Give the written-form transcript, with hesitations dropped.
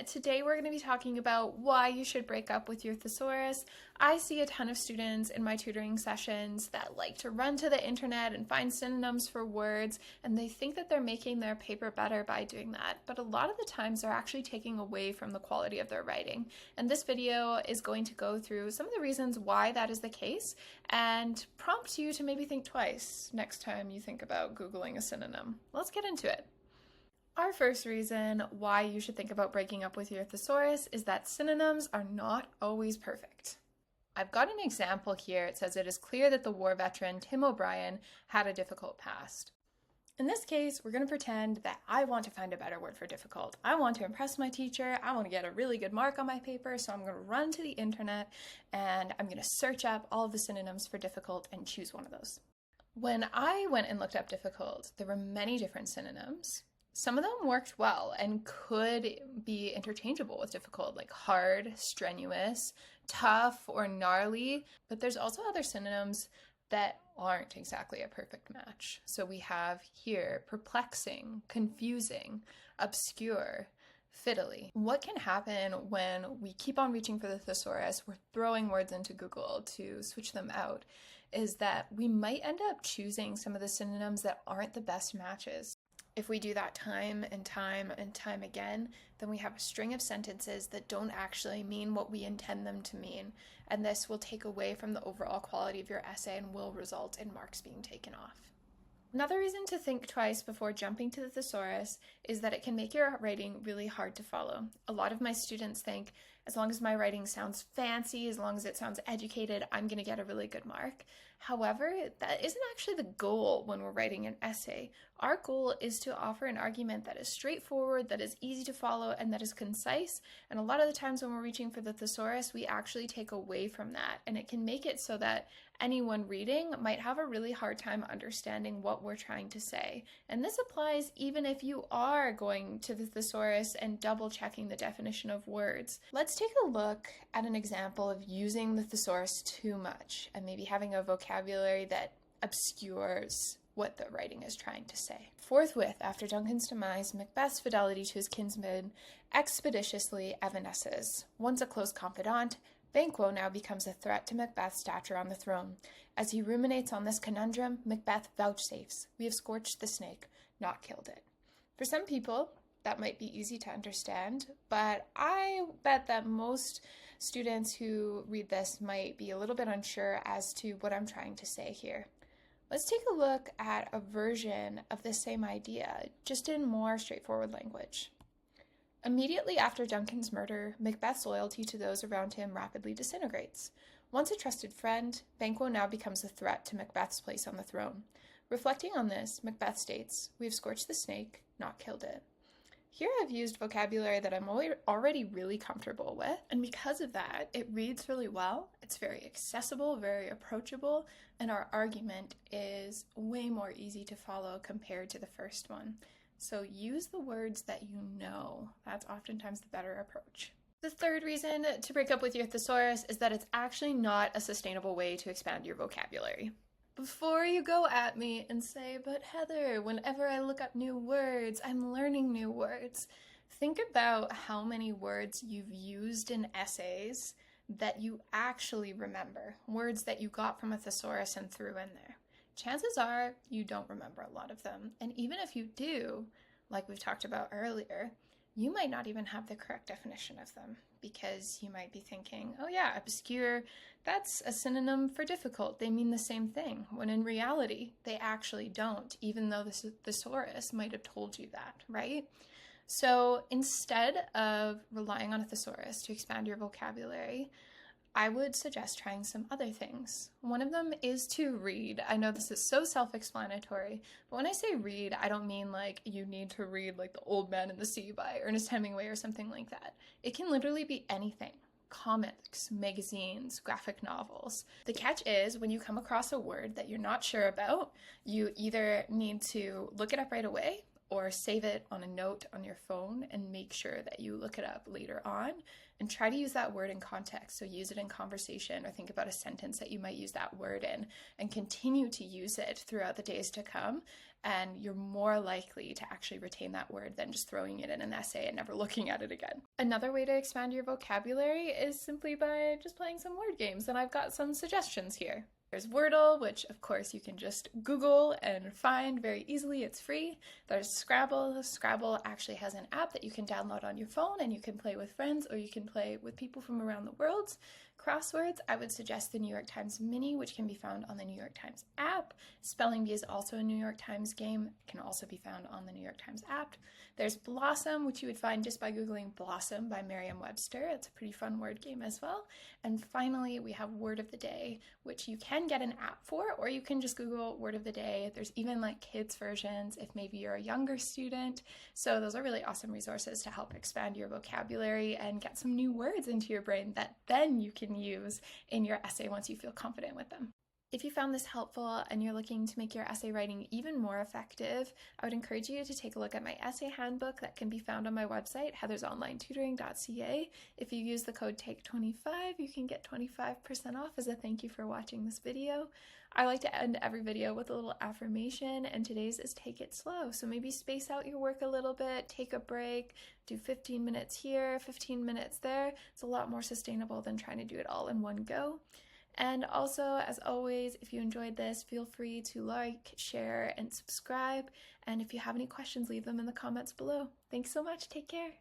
Today we're going to be talking about why you should break up with your thesaurus. I see a ton of students in my tutoring sessions that like to run to the internet and find synonyms for words, and they think that they're making their paper better by doing that, but a lot of the times they're actually taking away from the quality of their writing. And this video is going to go through some of the reasons why that is the case and prompt you to maybe think twice next time you think about Googling a synonym. Let's get into it. Our first reason why you should think about breaking up with your thesaurus is that synonyms are not always perfect. I've got an example here. It says it is clear that the war veteran Tim O'Brien had a difficult past. In this case, we're going to pretend that I want to find a better word for difficult. I want to impress my teacher. I want to get a really good mark on my paper, so I'm going to run to the internet and I'm going to search up all of the synonyms for difficult and choose one of those. When I went and looked up difficult, there were many different synonyms. Some of them worked well and could be interchangeable with difficult, like hard, strenuous, tough, or gnarly, but there's also other synonyms that aren't exactly a perfect match. So we have here perplexing, confusing, obscure, fiddly. What can happen when we keep on reaching for the thesaurus, we're throwing words into Google to switch them out, is that we might end up choosing some of the synonyms that aren't the best matches. If we do that time and time and time again, then we have a string of sentences that don't actually mean what we intend them to mean, and this will take away from the overall quality of your essay and will result in marks being taken off. Another reason to think twice before jumping to the thesaurus is that it can make your writing really hard to follow. A lot of my students think, as long as my writing sounds fancy, as long as it sounds educated, I'm going to get a really good mark. However, that isn't actually the goal when we're writing an essay. Our goal is to offer an argument that is straightforward, that is easy to follow, and that is concise. And a lot of the times when we're reaching for the thesaurus, we actually take away from that. And it can make it so that anyone reading might have a really hard time understanding what we're trying to say. And this applies even if you are going to the thesaurus and double checking the definition of words. Let's take a look at an example of using the thesaurus too much and maybe having a vocabulary that obscures what the writing is trying to say. Forthwith, after Duncan's demise, Macbeth's fidelity to his kinsman expeditiously evanesces. Once a close confidant, Banquo now becomes a threat to Macbeth's stature on the throne. As he ruminates on this conundrum, Macbeth vouchsafes, "We have scorched the snake, not killed it." For some people, that might be easy to understand, but I bet that most students who read this might be a little bit unsure as to what I'm trying to say here. Let's take a look at a version of the same idea, just in more straightforward language. Immediately after Duncan's murder, Macbeth's loyalty to those around him rapidly disintegrates. Once a trusted friend, Banquo now becomes a threat to Macbeth's place on the throne. Reflecting on this, Macbeth states, "We have scorched the snake, not killed it." Here I've used vocabulary that I'm already really comfortable with, and because of that, it reads really well, it's very accessible, very approachable, and our argument is way more easy to follow compared to the first one. So use the words that you know. That's oftentimes the better approach. The third reason to break up with your thesaurus is that it's actually not a sustainable way to expand your vocabulary. Before you go at me and say, "But Heather, whenever I look up new words, I'm learning new words," think about how many words you've used in essays that you actually remember, words that you got from a thesaurus and threw in there. Chances are you don't remember a lot of them, and even if you do, like we've talked about earlier, you might not even have the correct definition of them, because you might be thinking, "Oh yeah, obscure, that's a synonym for difficult, they mean the same thing," when in reality, they actually don't, even though the thesaurus might have told you that, right? So instead of relying on a thesaurus to expand your vocabulary, I would suggest trying some other things. One of them is to read. I know this is so self-explanatory, but when I say read, I don't mean like you need to read like The Old Man and the Sea by Ernest Hemingway or something like that. It can literally be anything. Comics, magazines, graphic novels. The catch is when you come across a word that you're not sure about, you either need to look it up right away or save it on a note on your phone and make sure that you look it up later on, and try to use that word in context. So use it in conversation, or think about a sentence that you might use that word in, and continue to use it throughout the days to come. And you're more likely to actually retain that word than just throwing it in an essay and never looking at it again. Another way to expand your vocabulary is simply by just playing some word games, and I've got some suggestions here. There's Wordle, which of course you can just Google and find very easily. It's free. There's Scrabble. Scrabble actually has an app that you can download on your phone, and you can play with friends, or you can play with people from around the world. Crosswords, I would suggest the New York Times Mini, which can be found on the New York Times app. Spelling Bee is also a New York Times game, can also be found on the New York Times app. There's Blossom, which you would find just by Googling Blossom by Merriam-Webster. It's a pretty fun word game as well. And finally, we have Word of the Day, which you can get an app for, or you can just Google Word of the Day. There's even like kids versions if maybe you're a younger student. So those are really awesome resources to help expand your vocabulary and get some new words into your brain that then you can use in your essay once you feel confident with them. If you found this helpful and you're looking to make your essay writing even more effective, I would encourage you to take a look at my essay handbook that can be found on my website, heathersonlinetutoring.ca. If you use the code TAKE25, you can get 25% off as a thank you for watching this video. I like to end every video with a little affirmation, and today's is take it slow. So maybe space out your work a little bit, take a break, do 15 minutes here, 15 minutes there. It's a lot more sustainable than trying to do it all in one go. And also, as always, if you enjoyed this, feel free to like, share, and subscribe. And if you have any questions, leave them in the comments below. Thanks so much. Take care.